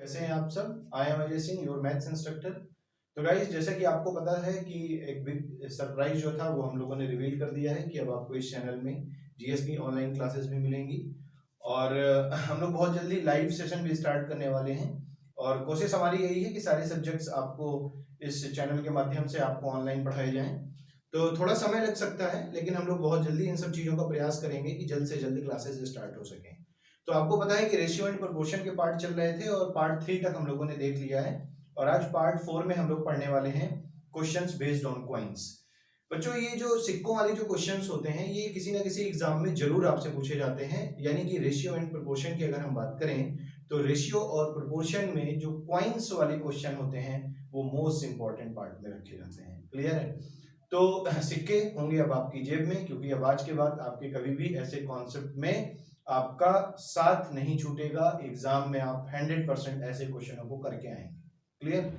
कैसे हैं आप सब। I am Ajay Singh, your maths instructor. तो गाइस, जैसा कि आपको पता है कि एक बिग सरप्राइज जो था वो हम लोगों ने रिवील कर दिया है कि अब आपको इस चैनल में जीएस की ऑनलाइन क्लासेस भी मिलेंगी और हम लोग बहुत जल्दी लाइव सेशन भी स्टार्ट करने वाले हैं। और कोशिश हमारी यही है कि सारे सब्जेक्ट्स आपको इस चैनल के माध्यम से आपको ऑनलाइन पढ़ाए जाएं। तो थोड़ा समय लग सकता है, लेकिन हम लोग बहुत जल्दी इन सब चीज़ों का प्रयास करेंगे कि जल्द से जल्द क्लासेस स्टार्ट हो सकें। तो आपको पता है कि रेशियो एंड प्रोपोर्शन के पार्ट चल रहे थे और पार्ट 3 तक हम लोगों ने देख लिया है और आज पार्ट 4 में हम लोग पढ़ने वाले हैं क्वेश्चंस बेस्ड ऑन कॉइंस। बच्चों, ये जो सिक्कों वाले जो क्वेश्चंस होते हैं ये किसी ना किसी एग्जाम में जरूर आपसे पूछे जाते हैं। यानी कि रेशियो एंड प्रोपोर्शन की अगर हम बात करें तो रेशियो और प्रोपोर्शन में जो कॉइंस वाले क्वेश्चन होते हैं वो मोस्ट इंपॉर्टेंट पार्ट में रखे जाते हैं। क्लियर है? तो सिक्के होंगे अब आपकी जेब में, क्योंकि अब आज के बाद आपके कभी भी ऐसे कॉन्सेप्ट में आपका साथ नहीं छूटेगा। एग्जाम में आप 100% ऐसे क्वेश्चनों को करके आएंगे। क्लियर?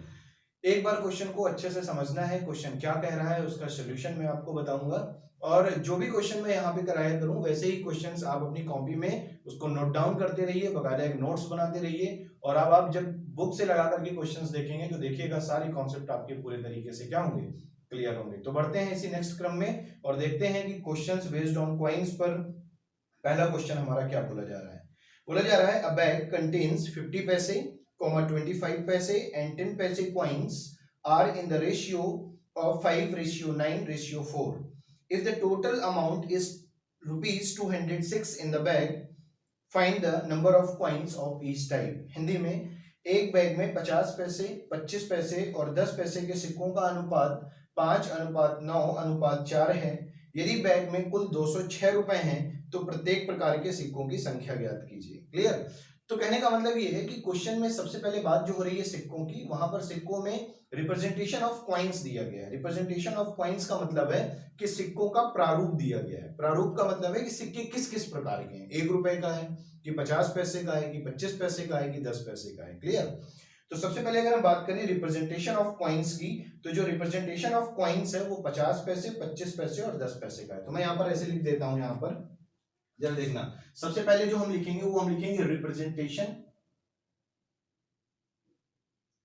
एक बार क्वेश्चन को अच्छे से समझना है, क्वेश्चन क्या कह रहा है उसका सोल्यूशन मैं आपको बताऊंगा और जो भी क्वेश्चन मैं यहाँ पे कराया करूँ वैसे ही क्वेश्चंस आप अपनी कॉपी में उसको नोट डाउन करते रहिए, बकायदा एक नोट्स बनाते रहिए। और अब आप जब बुक से लगा करके क्वेश्चंस देखेंगे तो देखिएगा सारे कॉन्सेप्ट आपके पूरे तरीके से क्या होंगे, क्लियर होंगे। तो बढ़ते हैं इसी नेक्स्ट क्रम में और देखते हैं कि क्वेश्चंस बेस्ड ऑन कॉइंस पर पहला क्वेश्चन हमारा क्या बोला जा रहा है। बोला जा रहा है, अ बैग कंटेन्स 50 पैसे, 25 पैसे एंड 10 पैसे coins are in the ratio of 5:9:4. If the total amount is rupees 206 in the bag, find the number of coins of each type. Hindi में, एक बैग में 50 पैसे, 25 पैसे और 10 पैसे के सिक्कों का अनुपात 5:9:4 है। यदि बैग में कुल 206 रुपए हैं तो प्रत्येक प्रकार के सिक्कों की संख्या ज्ञात कीजिए। क्लियर? तो कहने का मतलब ये है कि क्वेश्चन में सबसे पहले बात जो हो रही है सिक्कों की, वहां पर सिक्कों में रिप्रेजेंटेशन ऑफ कॉइंस दिया गया है। रिप्रेजेंटेशन ऑफ कॉइंस का मतलब है कि सिक्कों का प्रारूप दिया गया है। प्रारूप का मतलब है कि सिक्के किस किस प्रकार के हैं, 1 रुपए का है कि 50 पैसे का है कि 25 पैसे का है कि 10 पैसे का है। क्लियर? तो सबसे पहले अगर हम बात करें रिप्रेजेंटेशन ऑफ कॉइंस की, तो जो रिप्रेजेंटेशन ऑफ कॉइंस है वो 50 पैसे, 25 पैसे और 10 पैसे का है। तो मैं यहाँ पर ऐसे लिख देता हूं, यहाँ पर जरा देखना। सबसे पहले जो हम लिखेंगे वो हम लिखेंगे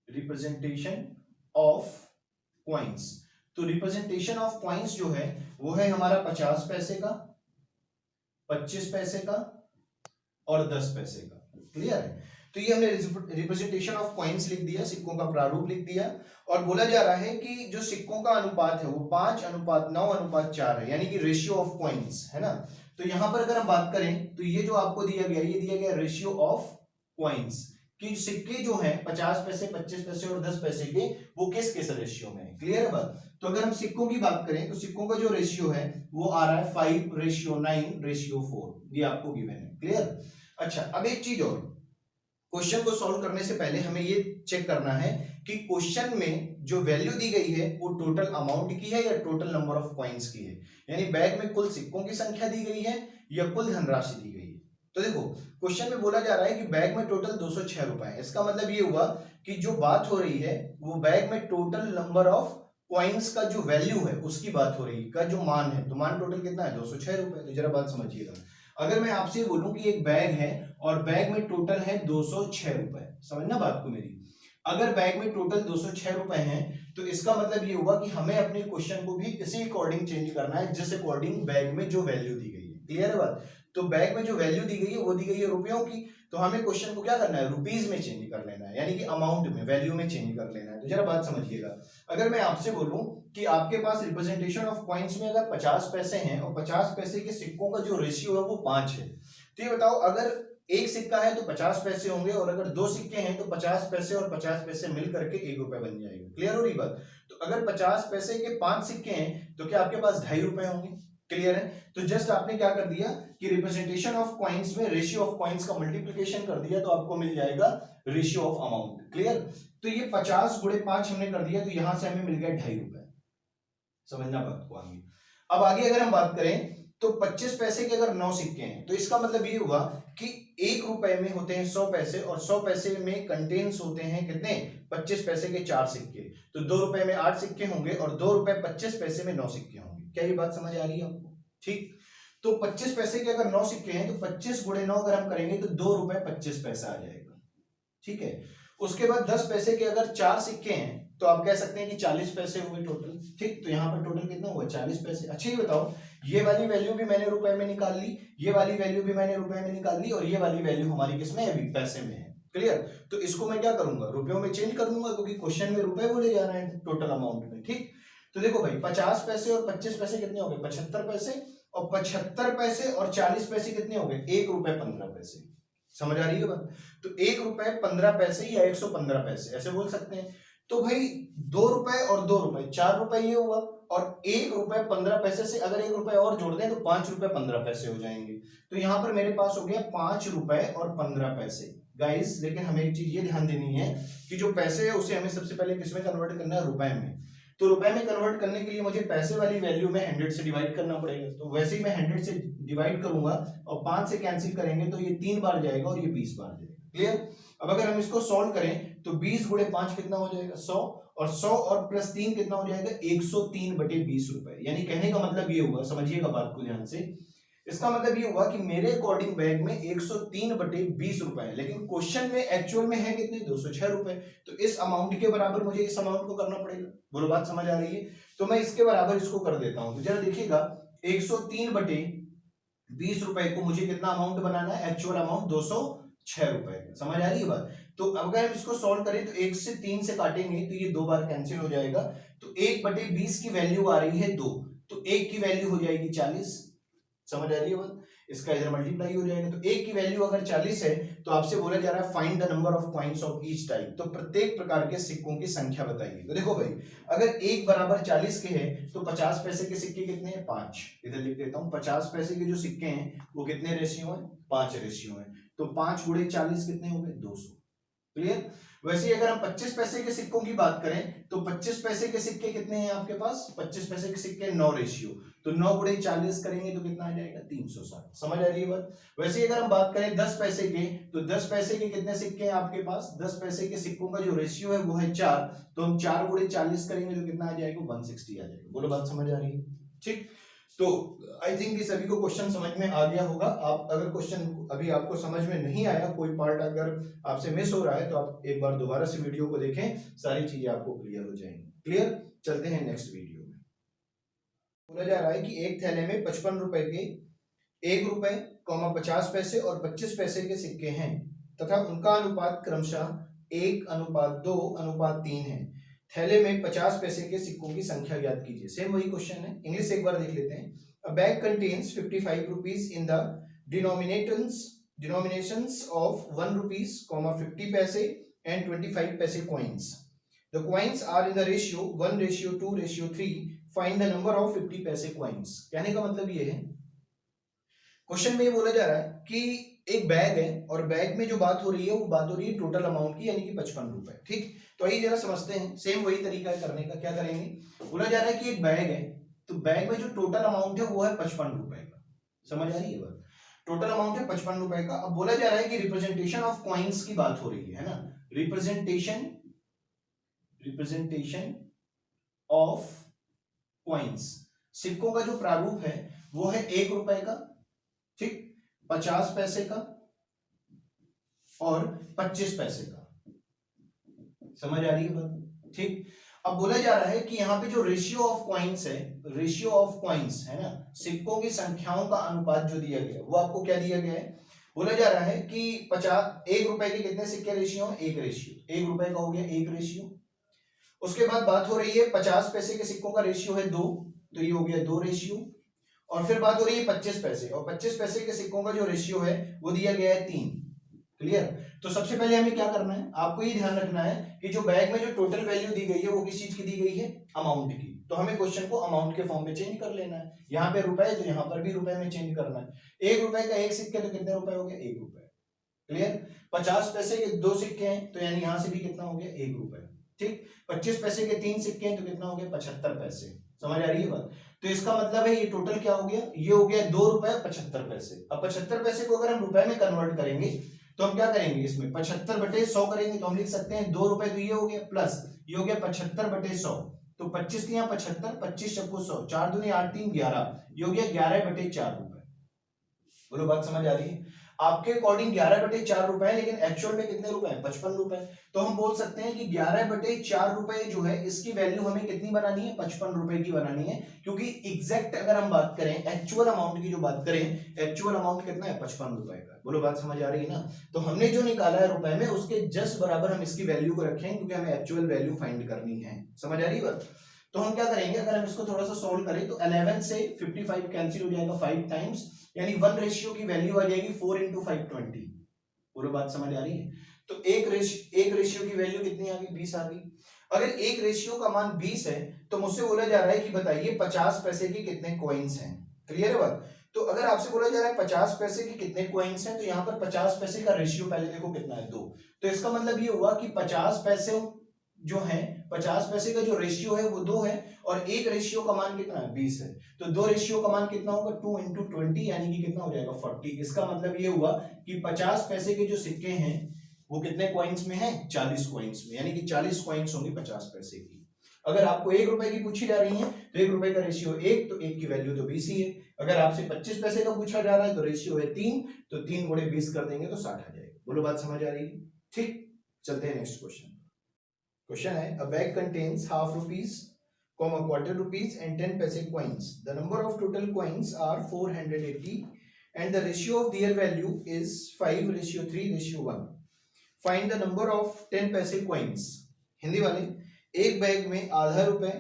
रिप्रेजेंटेशन ऑफ कॉइंस। तो रिप्रेजेंटेशन ऑफ कॉइंस जो है वो है हमारा 50 पैसे का, 25 पैसे का और 10 पैसे का। क्लियर है? तो ये हमने रिप्रेजेंटेशन ऑफ कॉइंस लिख दिया, सिक्कों का प्रारूप लिख दिया। और बोला जा रहा है कि जो सिक्कों का अनुपात है वो 5:9:4 है, यानी कि रेशियो ऑफ कॉइंस है ना। तो यहां पर अगर हम बात करें तो ये जो आपको दिया गया, ये दिया गया रेशियो ऑफ कॉइंस कि सिक्के जो हैं 50 पैसे, 25 पैसे और 10 पैसे के, वो किस किस रेशियो में है। क्लियर है बात? तो अगर हम सिक्कों की बात करें तो सिक्कों का जो रेशियो है वो आ रहा है 5:9:4, ये आपको गिवन है। क्लियर? अच्छा, अब एक चीज और, क्वेश्चन को सॉल्व करने से पहले हमें ये चेक करना है कि क्वेश्चन में जो वैल्यू दी गई है वो टोटल अमाउंट की है या टोटल नंबर ऑफ कॉइंस की है। यानी बैग में कुल सिक्कों की संख्या दी गई है या कुल धनराशि दी गई है। तो देखो, क्वेश्चन में बोला जा रहा है कि बैग में टोटल 206 रुपए है। इसका मतलब ये हुआ कि जो बात हो रही है वो बैग में टोटल नंबर ऑफ कॉइंस का जो वैल्यू है उसकी बात हो रही है, का जो मान है। तो मान टोटल कितना है? 206 रुपए। तो जरा बात समझिएगा, अगर मैं आपसे बोलूं कि एक बैग है और बैग में टोटल है 206 रुपए, समझना बात को मेरी। अगर बैग में टोटल 206 रुपए हैं तो इसका मतलब ये हुआ कि हमें अपने क्वेश्चन को भी इसी अकॉर्डिंग चेंज करना है जिस अकॉर्डिंग बैग में जो वैल्यू दी गई है। क्लियर है बात? तो बैग में जो वैल्यू दी गई है वो दी गई है रुपयों की, तो हमें क्वेश्चन को क्या करना है? रुपीज में चेंज कर लेना है, यानी कि अमाउंट में, वैल्यू में चेंज कर लेना है। तो जरा बात समझिएगा, अगर मैं आपसे बोलूं कि आपके पास रिप्रेजेंटेशन ऑफ कॉइंस में अगर 50 पैसे हैं और 50 पैसे के सिक्कों का जो रेशियो है वो 5 है, तो ये बताओ, अगर एक सिक्का है तो 50 पैसे होंगे और अगर 2 सिक्के हैं तो 50 पैसे और 50 पैसे मिल करके 1 रुपए बन जाएगा। क्लियर हो रही बात? तो अगर 50 पैसे के 5 सिक्के हैं तो क्या आपके पास 2.5 रुपए होंगे। क्लियर है? तो जस्ट आपने क्या कर दिया कि रिप्रेजेंटेशन ऑफ कॉइंस में रेशियो ऑफ कॉइंस का मल्टीप्लिकेशन कर दिया तो आपको मिल जाएगा रेशियो ऑफ अमाउंट। क्लियर? तो ये 50 गुणे 5 हमने कर दिया तो यहां से हमें मिल गया 2.5 रुपए। समझना बात को आगे। अब आगे अगर हम बात करें तो 25 पैसे के अगर 9 सिक्के हैं तो इसका मतलब ये हुआ कि 1 रुपए में होते हैं 100 पैसे और 100 पैसे में कंटेन्स होते हैं कितने? 25 पैसे के 4 सिक्के। तो 2 रुपए में 8 सिक्के होंगे और 2 रुपए 25 पैसे में 9 सिक्के होंगे। क्या ये बात समझ आ रही है आपको? ठीक। तो 25 पैसे के अगर 9 सिक्के हैं तो 25 गुणे 9 अगर हम करेंगे तो 2 रुपए 25 पैसा आ जाएगा। ठीक है? उसके बाद 10 पैसे के अगर 4 सिक्के हैं तो आप कह सकते हैं कि 40 पैसे हुए टोटल। ठीक, तो यहाँ पर टोटल कितना हुआ? 40 पैसे। अच्छा ये बताओ, ये वाली वैल्यू भी मैंने रुपए में निकाल ली, ये वाली वैल्यू भी मैंने रुपए में निकाल ली, और ये वाली वैल्यू हमारी किसमें है? अभी पैसे में है। क्लियर? तो इसको मैं क्या करूंगा? रुपयों में चेंज कर दूंगा, क्योंकि क्वेश्चन में रुपए बोले जा रहे हैं टोटल अमाउंट में। ठीक, तो देखो भाई 50 पैसे और 25 पैसे कितने हो गए? 75 पैसे। और 75 पैसे और 40 पैसे कितने हो गए? 1 रुपए 15 पैसे। समझ आ रही है बात? तो 1 रुपए 15 पैसे या 115 पैसे ऐसे बोल सकते हैं। तो भाई 2 रुपए और 2 रुपए 4 रुपए ये हुआ, और 1 रुपए 15 पैसे से अगर 1 रुपए और जोड़ दें तो 5 रुपए 15 पैसे हो जाएंगे। तो यहां पर मेरे पास हो गया 5 रुपए और 15 पैसे। गाइस लेकिन हमें एक चीज ये ध्यान देनी है कि जो पैसे है उसे हमें सबसे पहले किसमें कन्वर्ट करना है? रुपए में। तो रुपए में कन्वर्ट करने के लिए मुझे पैसे वाली वैल्यू में 100 से डिवाइड करना पड़ेगा। तो वैसे ही मैं 100 से डिवाइड करूंगा और 5 से कैंसिल करेंगे तो ये 3 बार जाएगा और ये 20 बार जाएगा। क्लियर? अब अगर हम इसको सॉल्व करें तो 20 गुणे 5 कितना हो जाएगा? 100, और 100 और प्लस 3 कितना हो जाएगा? 103 बटे 20 रुपए। यानी कहने का मतलब ये हुआ, समझिएगा बात को ध्यान से, इसका मतलब ये हुआ कि मेरे अकॉर्डिंग बैग में 103 बटे 20 रुपए है, लेकिन क्वेश्चन में एक्चुअल में है कितने? 206 रुपए। तो इस अमाउंट के बराबर मुझे इस अमाउंट को करना पड़ेगा। बोलो बात समझ आ रही है? तो मैं इसके बराबर इसको कर देता हूं। तो जरा देखिएगा, 103 बटे 20 रुपए को मुझे कितना अमाउंट बनाना है? एक्चुअल अमाउंट 206 रुपए। समझ आ रही है बात? तो अगर हम इसको सॉल्व करें तो 1 से 3 से काटेंगे तो ये 2 बार कैंसिल हो जाएगा। तो 1 बटे 20 की वैल्यू आ रही है 2, तो 1 की वैल्यू हो जाएगी 40। समझ आ रही है बात? इसका इधर मल्टीप्लाई हो जाएगा। तो 1 की वैल्यू अगर 40 है तो आपसे बोला जा रहा है find the number of coins of each type. तो प्रत्येक प्रकार के सिक्कों की संख्या बताइए। तो देखो भाई, अगर 1 बराबर 40 के है तो 50 पैसे के सिक्के कितने हैं? 5। इधर लिख देता हूं, 50 पैसे के जो सिक्के हैं वो कितने रेशियो है? 5 रेशियो है। तो 5 गुणे 40 कितने हो गए? 200। क्लियर? वैसे अगर हम 25 पैसे के सिक्कों की बात करें तो 25 पैसे के सिक्के कितने हैं आपके पास? 25 पैसे के सिक्के 9 रेशियो। तो 9 गुणे 40 करेंगे तो कितना आ जाएगा? 360। समझ आ रही है बात? वैसे अगर हम बात करें 10 पैसे के, तो 10 पैसे के कितने सिक्के हैं आपके पास? 10 पैसे के सिक्कों का जो रेशियो है वो है 4। तो हम 4 गुणे 40 करेंगे तो कितना आ जाएगा? 160 आ जाएगा। बोलो बात समझ आ रही है? ठीक, तो आई थिंक सभी को क्वेश्चन समझ में आ गया होगा। आप अगर क्वेश्चन अभी आपको समझ में नहीं आया, कोई पार्ट अगर आपसे मिस हो रहा है, तो आप एक बार दोबारा से वीडियो को देखें, सारी चीजें आपको क्लियर हो जाएंगी। क्लियर? चलते हैं नेक्स्ट वीडियो में। बोला जा रहा है कि एक थैले में 55 रुपए के 1 रुपए, 50 पैसे और 25 पैसे के सिक्के हैं तथा उनका अनुपात क्रमशः 1:2:3 है। थैले में 50 पैसे के सिक्कों की संख्या ज्ञात कीजिए। सेम वही क्वेश्चन है, इंग्लिश एक बार देख लेते हैं। अ bag contains 55 rupees in the denominations of 1 rupees, 50 पैसे and 25 पैसे coins. The coins are in the ratio 1:2:3. Find the number of 50 पैसे coins. कहने का मतलब ये है, क्वेश्चन में ये बोला जा रहा है कि एक बैग है और बैग में जो बात हो रही है वो बात हो रही है टोटल अमाउंट की, यानी कि 55 रुपए। ठीक, तो आइए जरा समझते हैं। सेम वही तरीका है करने का। क्या करेंगे? बोला जा रहा है कि एक बैग है, तो बैग में जो टोटल अमाउंट है वो है 55 रुपए का। समझ आ रही है बात? टोटल अमाउंट है 55 रुपए का। अब बोला जा रहा है कि रिप्रेजेंटेशन ऑफ कॉइन्स की बात हो रही है ना? रिप्रेजेंटेशन ऑफ कॉइन्स, सिक्कों का जो प्रारूप है वो है 1 रुपए का, ठीक, 50 पैसे का और 25 पैसे का। समझ आ रही है बात? ठीक, अब बोला जा रहा है कि यहाँ पे जो रेशियो ऑफ कॉइन्स है, रेशियो ऑफ कॉइन्स है ना, सिक्कों की संख्याओं का अनुपात जो दिया गया वो आपको क्या दिया गया है? बोला जा रहा है कि 1 रुपए के कितने सिक्के रेशियो है? 1 रेशियो। 1 रुपए का हो गया 1 रेशियो। उसके बाद बात हो रही है 50 पैसे के सिक्कों का रेशियो है 2, तो ये हो गया 2 रेशियो। और फिर बात हो रही है 25 पैसे, और 25 पैसे के सिक्कों का जो रेशियो है वो दिया गया है 3। क्लियर? तो सबसे पहले हमें क्या करना है? आपको ये ध्यान रखना है कि जो बैग में जो टोटल वैल्यू दी गई है वो किस चीज की दी गई है? अमाउंट की। तो हमें क्वेश्चन को अमाउंट के फॉर्म में चेंज कर लेना है। यहाँ पे रुपए तो यहाँ पर भी रुपए में चेंज करना है। 1 रुपए का 1 सिक्के तो कितने रुपए हो गए? 1 रुपए। क्लियर? 50 पैसे के 2 सिक्के हैं तो यानी यहां से भी कितना हो गया? 1 रुपए। ठीक, 25 पैसे के 3 सिक्के हैं तो कितना हो गया? 75 पैसे। समझ आ रही है बात? तो इसका मतलब है ये टोटल क्या हो गया? ये हो गया 2 रुपए 75 पैसे। अब 75 पैसे को अगर हम रुपए में कन्वर्ट करेंगे तो हम क्या करेंगे? इसमें 75 बटे 100 करेंगे, तो हम लिख सकते हैं 2 रुपए, तो ये हो गया प्लस ये हो गया 75 बटे 100। तो 25 के यहाँ 75, 25 चक्को 100, 4 दूनी 8 3 11, ये हो गया 11 बटे 4 रुपए। बोलो बात समझ आ रही है? आपके अकॉर्डिंग 11/4 रुपए है, लेकिन एक्चुअल में कितने रुपए हैं? 55 रुपए। तो हम बोल सकते हैं कि 11/4 रुपए जो है इसकी वैल्यू हमें कितनी बनानी है? 55 रुपए की बनानी है, क्योंकि एग्जैक्ट अगर हम बात करें एक्चुअल अमाउंट की, जो बात करें एक्चुअल अमाउंट कितना है? 55 रुपए का। बोलो बात समझ आ रही है ना? तो हमने जो निकाला है रुपए में उसके जस्ट बराबर हम इसकी वैल्यू को रखें, क्योंकि हमें एक्चुअल वैल्यू फाइंड करनी है। समझ आ रही है बात? तो हम क्या करेंगे, अगर हम इसको थोड़ा सा सोल्व करें तो 11 से 55 कैंसिल हो जाएगा 5 टाइम्स, यानी 1 रेशियो की वैल्यू आ जाएगी 4 × 520। पूरी बात समझ आ रही है? तो एक रेशियो की वैल्यू कितनी आ गई? 20 आ गई। अगर एक रेशियो का मान 20 है तो मुझसे बोला जा रहा है कि बताइए 50 पैसे के कितने कॉइन्स हैं। क्लियर है बात? तो अगर आपसे बोला जा रहा है 50 पैसे के कितने कॉइन्स हैं, तो यहाँ पर 50 पैसे का रेशियो पहले देखो कितना है? 2। तो इसका मतलब ये हुआ कि 50 पैसे जो है, 50 पैसे का जो रेशियो है वो 2 है, और एक रेशियो का मान कितना है? 20 है। तो 2 रेशियो का मान कितना होगा? 2 × 20, यानी कि कितना हो जाएगा? 40। इसका मतलब ये हुआ कि 50 पैसे के जो सिक्के हैं वो कितने कॉइन्स में हैं? 40 कॉइन्स में, यानी कि 40 कॉइन्स होंगे 50 पैसे की। अगर आपको 1 रुपए की पूछी जा रही है तो 1 रुपए का रेशियो 1, तो 1 की वैल्यू तो 20 ही है। अगर आपसे 25 पैसे का पूछा जा रहा है तो रेशियो है 3, तो 3 × 20 कर देंगे तो 60 आ जाएगा। बोलो बात समझ आ रही है? ठीक, चलते हैं नेक्स्ट क्वेश्चन। क्वेश्चन है, अ bag contains ½ rupees, quarter rupees and 10 paise coins. The number of total coins are 480 and the ratio of their value is 5:3:1. Find the number of 10 paise coins. Hindi वाले, एक बैग में ½ रुपए,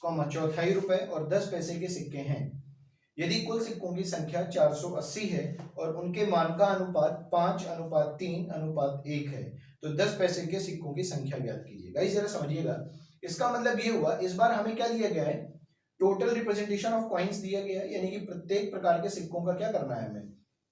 चौथाई रुपए और 10 पैसे के सिक्के हैं। यदि कुल सिक्कों की संख्या 480 है और उनके मान का अनुपात 5:3:1 है, तो 10 पैसे के सिक्कों की संख्या ज्ञात कीजिए। गाइस जरा समझिएगा, इसका मतलब ये हुआ, इस बार हमें क्या दिया गया है? टोटल रिप्रेजेंटेशन ऑफ कॉइन्स दिया गया है, यानी कि प्रत्येक प्रकार के सिक्कों का क्या करना है हमें,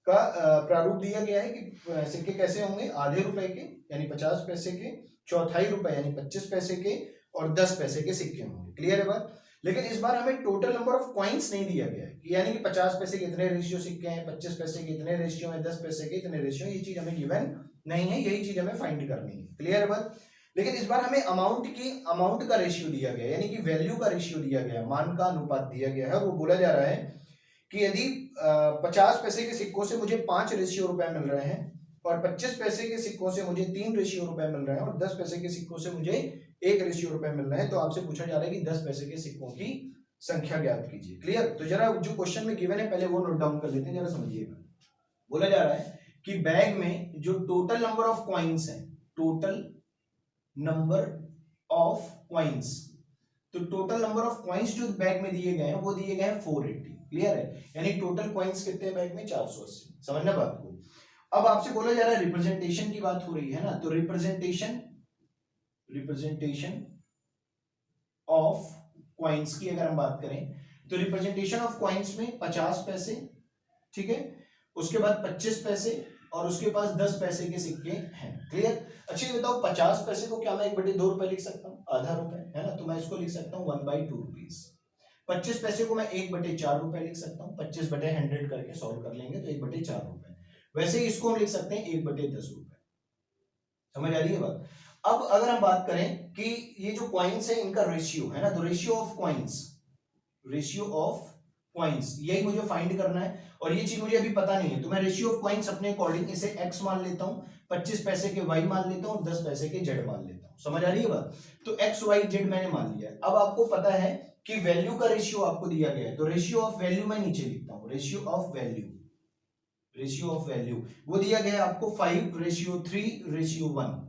का प्रारूप दिया गया है कि सिक्के कैसे होंगे? ½ रुपए के यानी 50 पैसे के, चौथाई रुपए यानी 25 पैसे के, और 10 पैसे के सिक्के होंगे। क्लियर है बात? लेकिन इस बार हमें टोटल नंबर ऑफ कॉइन्स नहीं दिया गया है, यानी कि 50 पैसे के इतने रेशियो सिक्के हैं, 25 पैसे के इतने रेशियो हैं, 10 पैसे के इतने रेशियो, ये चीज हमें गिवन नहीं है, यही चीज हमें फाइंड करनी है। क्लियर है बात? लेकिन इस बार हमें अमाउंट का रेशियो दिया गया, यानी कि वैल्यू का रेशियो दिया गया, मान का अनुपात दिया गया है। वो बोला जा रहा है कि यदि 50 पैसे के सिक्कों से मुझे 5 रेशियो रुपए मिल रहे हैं, और 25 पैसे के सिक्कों से मुझे 3 रेशियो रुपए मिल रहे हैं, और 10 पैसे के सिक्कों से मुझे 1 रेशियो रुपए मिल रहे हैं, तो आपसे पूछा जा रहा है कि 10 पैसे के सिक्कों की संख्या ज्ञात कीजिए। क्लियर? तो जरा जो क्वेश्चन में गिवन है पहले वो नोट डाउन कर लेते हैं, जरा समझिएगा। बोला जा रहा है कि बैग में जो टोटल नंबर ऑफ कॉइन्स हैं, टोटल नंबर ऑफ कॉइन्स, तो टोटल नंबर ऑफ कॉइन्स जो बैग में दिए गए हैं वो दिए गए हैं 480। क्लियर है? यानी टोटल कॉइन्स कितने बैग में? 480। समझना बात को? अब आपसे बोला जा रहा है रिप्रेजेंटेशन की बात हो रही है ना, तो रिप्रेजेंटेशन ऑफ कॉइन्स की अगर हम बात करें तो रिप्रेजेंटेशन ऑफ कॉइन्स में 50 पैसे, ठीक है, उसके बाद 25 पैसे, और उसके पास 10 पैसे के सिक्के हैं। क्लियर? अच्छा ये बताओ 50 पैसे को क्या मैं 1/2 रुपए लिख सकता हूँ? ½ रुपए है ना, तो मैं इसको लिख सकता हूँ 1/2 रुपीज। 25 पैसे को मैं 1/4 रुपए लिख सकता हूँ, 25/100 करके सॉल्व कर लेंगे तो 1/4 रुपए। वैसे ही इसको हम लिख सकते हैं 1/10 रुपए। समझ आ रही है बात? अब अगर हम बात करें कि ये जो कॉइन्स है इनका रेशियो है ना, तो रेशियो ऑफ कॉइन्स यही मुझे फाइंड करना है, और ये चीज मुझे अभी पता नहीं है, तो मैं रेशियो ऑफ कॉइन्स अपने अकॉर्डिंग इसे x मान लेता हूं, 25 पैसे के y मान लेता हूं, 10 पैसे के z मान लेता हूं। समझ आ रही है बात? तो x y z मैंने मान लिया। अब आपको पता है कि वैल्यू का रेशियो आपको दिया गया है, तो रेशियो ऑफ वैल्यू मैं नीचे लिखता हूं, रेशियो ऑफ वैल्यू वो दिया गया है आपको 5:3:1।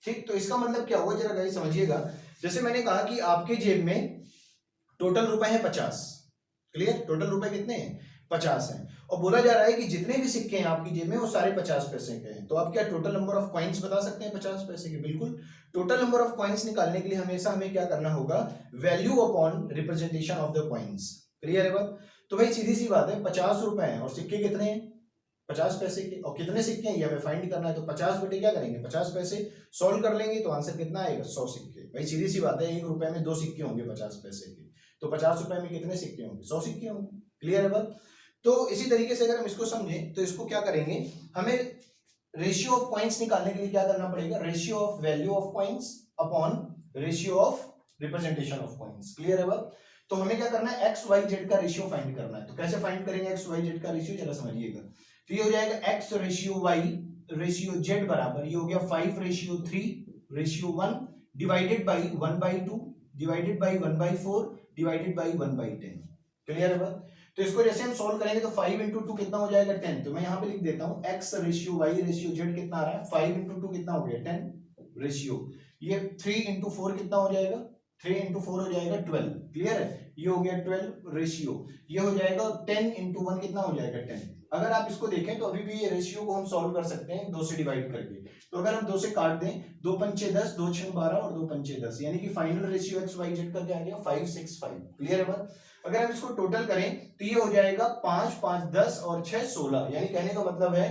ठीक, तो इसका मतलब क्या होगा जरा गाइस समझिएगा। जैसे मैंने कहा कि आपके जेब में टोटल रुपए हैं 50। क्लियर? टोटल रुपए कितने हैं? 50 हैं, और बोला जा रहा है कि जितने भी सिक्के हैं आपकी जेब में वो सारे 50 पैसे के हैं। तो आप क्या टोटल नंबर ऑफ कॉइन्स बता सकते हैं 50 पैसे के? बिल्कुल। टोटल नंबर ऑफ कॉइन्स निकालने के लिए हमेशा हमें क्या करना होगा? Value upon representation of the coins. Clear है बात? तो भाई सीधी सी बात है, 50 रुपए हैं और सिक्के कितने हैं? 50 पैसे के, और कितने सिक्के हैं ये हमें फाइंड करना है, तो 50 बटे क्या करेंगे? 50 पैसे सॉल्व कर लेंगे तो आंसर कितना आएगा? 100 सिक्के। भाई सीधी सी बात है, 1 रुपए में 2 सिक्के होंगे 50 पैसे के, तो 50 रुपए में कितने सिक्के होंगे? 100 सिक्के होंगे। क्लियर है बात? तो इसी तरीके से अगर हम इसको समझें तो इसको क्या करेंगे, हमें रेशियो ऑफ कॉइन्स निकालने के लिए क्या करना पड़ेगा? Ratio of value of coins upon ratio of representation of coins. Clear है बात? तो हमें क्या करना है? एक्स वाई जेड का रेशियो फाइंड करना है। तो कैसे फाइंड करेंगे एक्स वाई जेड का रेशियो, जरा समझिएगा। तो ये हो जाएगा x ratio y ratio z बराबर, ये हो गया 5 ratio 3 ratio 1 divided by 1/2 divided by 1/4 divided by 1/10। Clear है बात? तो इसको जैसे हम सॉल्व करेंगे तो 5 इंटू 2 कितना हो जाएगा 10। तो मैं यहाँ पे लिख देता हूँ x ratio y ratio z कितना आ रहा है, 5 इंटू 2 कितना हो गया 10 रेशियो, ये 3 इंटू 4 कितना हो जाएगा, 3 इंटू 4 हो जाएगा 12। क्लियर है? ये हो गया 12 रेशियो, ये हो जाएगा 10 इंटू 1 कितना हो जाएगा 10। अगर आप इसको देखें तो अभी भी ये रेशियो को हम सॉल्व कर सकते हैं 2 से डिवाइड करके। तो अगर हम 2 से काट दें, 2 पंचे 10, 2 छह 12 और 2 पंचे 10, यानी कि final ratio x y z का क्या आ गया 5 6 5। क्लियर है बात? अगर हम इसको टोटल करें तो ये हो जाएगा 5 5 10 और 6 16, यानी कहने का मतलब है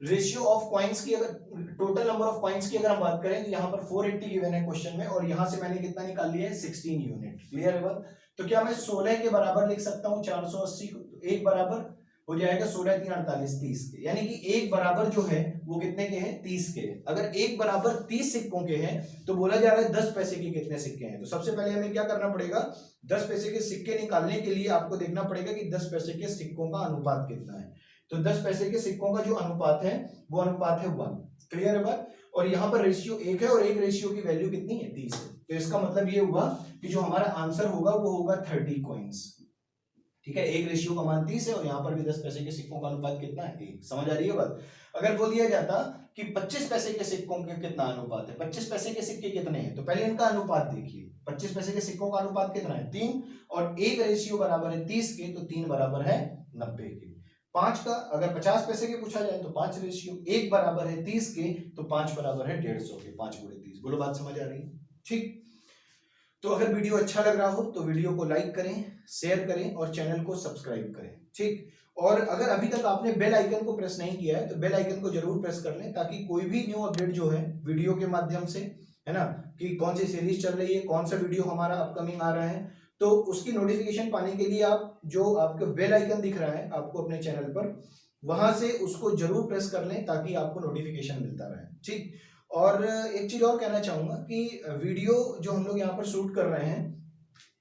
रेशियो ऑफ कॉइन्स की, अगर टोटल नंबर ऑफ कॉइन्स की अगर हम बात करें तो यहाँ पर 480 गिवन है क्वेश्चन में, और यहाँ से मैंने कितना निकाल लिया है 16 यूनिट। क्लियर है बात? तो क्या मैं 16 के बराबर लिख सकता हूँ 480 को, तो एक बराबर हो जाएगा 16 3 48 30 के, यानी कि एक बराबर जो है वो कितने के हैं 30 के। अगर एक बराबर 30 सिक्कों के हैं तो बोला जा रहा है 10 पैसे के कितने सिक्के हैं। तो सबसे पहले हमें क्या करना पड़ेगा, 10 पैसे के सिक्के निकालने के लिए आपको देखना पड़ेगा कि 10 पैसे के सिक्कों का अनुपात कितना है। तो 10 पैसे के सिक्कों का जो अनुपात है वो अनुपात है 1। क्लियर है बात? और यहाँ पर रेशियो 1 है और एक रेशियो की वैल्यू कितनी है 30 है। तो इसका मतलब ये हुआ कि जो हमारा आंसर होगा वो होगा 30 कॉइन्स। ठीक है, एक रेशियो का मान 30 है और यहाँ पर भी 10 पैसे के सिक्कों का अनुपात कितना है 1। समझ आ रही है बात? अगर बोल दिया जाता कि 25 पैसे के सिक्कों का कितना अनुपात है, 25 पैसे के सिक्के कितने हैं, तो पहले इनका अनुपात देखिए। 25 पैसे के सिक्कों का अनुपात कितना है 3, और एक रेशियो बराबर है 30 के, तो 3 बराबर है 90 के। 5 का अगर 50 पैसे के पूछा जाए तो 5 रेशियो, 1 बराबर है 30 के, तो 5 बराबर है 150 के, 5 गुणे 30। बोलो बात समझ आ रही है? ठीक। तो अगर वीडियो अच्छा लग रहा हो तो वीडियो को लाइक करें, शेयर करें और चैनल को सब्सक्राइब करें। ठीक। और अगर अभी तक आपने बेल आइकन को प्रेस नहीं किया है तो बेल आइकन को जरूर प्रेस कर लें, ताकि कोई भी न्यू अपडेट जो है वीडियो के माध्यम से, है ना, कि कौन सी सीरीज चल रही है, कौन सा वीडियो हमारा अपकमिंग आ रहा है, तो उसकी नोटिफिकेशन पाने के लिए आप जो आपको बेल आइकन दिख रहा है आपको अपने चैनल पर, वहां से उसको जरूर प्रेस कर लें ताकि आपको नोटिफिकेशन मिलता रहे। ठीक। और एक चीज और कहना चाहूंगा कि वीडियो जो हम लोग यहाँ पर शूट कर रहे हैं,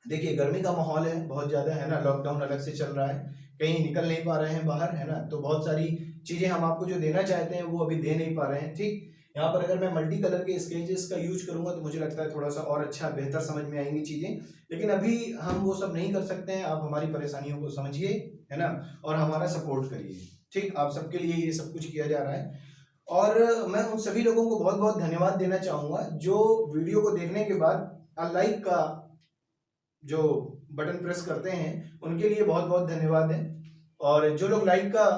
देखिए गर्मी का माहौल है बहुत ज्यादा, है ना, लॉकडाउन अलग से चल रहा है, कहीं निकल नहीं पा रहे हैं बाहर, है ना, तो बहुत सारी चीजें हम आपको जो देना चाहते हैं वो अभी दे नहीं पा रहे हैं। ठीक। यहाँ पर अगर मैं मल्टी कलर के स्केचेस का यूज करूंगा तो मुझे लगता है थोड़ा सा और अच्छा बेहतर समझ में आएंगी चीजें, लेकिन अभी हम वो सब नहीं कर सकते हैं। आप हमारी परेशानियों को समझिए, है ना, और हमारा सपोर्ट करिए। ठीक। आप सबके लिए ये सब कुछ किया जा रहा है, और मैं उन सभी लोगों को बहुत बहुत धन्यवाद देना चाहूंगा जो वीडियो को देखने के बाद लाइक का जो बटन प्रेस करते हैं, उनके लिए बहुत बहुत धन्यवाद है। और जो लोग लाइक का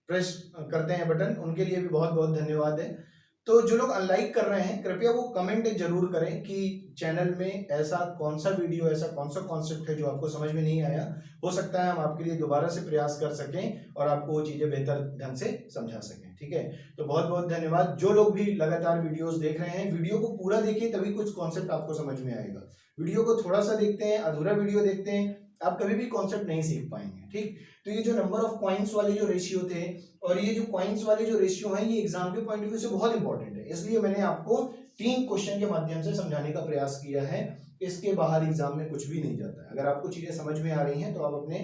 प्रेस करते हैं बटन, उनके लिए भी बहुत बहुत धन्यवाद है। तो जो लोग अनलाइक कर रहे हैं कृपया वो कमेंट जरूर करें कि चैनल में ऐसा कौन सा वीडियो, ऐसा कौन सा कॉन्सेप्ट है जो आपको समझ में नहीं आया। हो सकता है हम आपके लिए दोबारा से प्रयास कर सकें और आपको वो चीजें बेहतर ढंग से समझा सकें। ठीक है, तो बहुत बहुत धन्यवाद। जो लोग भी लगातार वीडियोस देख रहे हैं, वीडियो को पूरा देखिए तभी कुछ कॉन्सेप्ट आपको समझ में आएगा। वीडियो को थोड़ा सा देखते हैं, अधूरा वीडियो देखते हैं, आप कभी भी कॉन्सेप्ट नहीं सीख पाएंगे। ठीक। तो ये जो नंबर ऑफ कॉइन्स वाले जो रेशियो थे और ये जो कॉइन्स वाले जो रेशियो हैं, ये एग्जाम के पॉइंट ऑफ व्यू से बहुत इंपॉर्टेंट है, इसलिए मैंने आपको 3 क्वेश्चन के माध्यम से समझाने का प्रयास किया है। इसके बाहर एग्जाम में कुछ भी नहीं जाता है। अगर आपको चीजें समझ में आ रही हैं तो आप अपने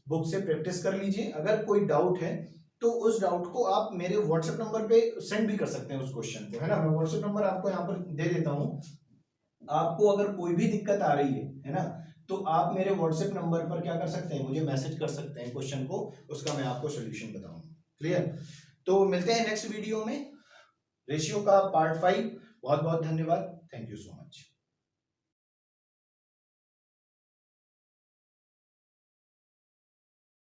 बुक से प्रैक्टिस कर लीजिए। अगर कोई डाउट है तो उस डाउट को आप मेरे व्हाट्सएप नंबर पे सेंड भी कर सकते हैं उस क्वेश्चन को, है ना। मैं व्हाट्सएप नंबर आपको यहाँ पर दे देता हूँ। आपको अगर कोई भी दिक्कत आ रही है ना, तो आप मेरे व्हाट्सएप नंबर पर क्या कर सकते हैं, मुझे मैसेज कर सकते हैं क्वेश्चन को, उसका मैं आपको सोल्यूशन बताऊंगा। क्लियर? तो मिलते हैं नेक्स्ट वीडियो में रेशियो का पार्ट 5। बहुत बहुत धन्यवाद। Thank you so much.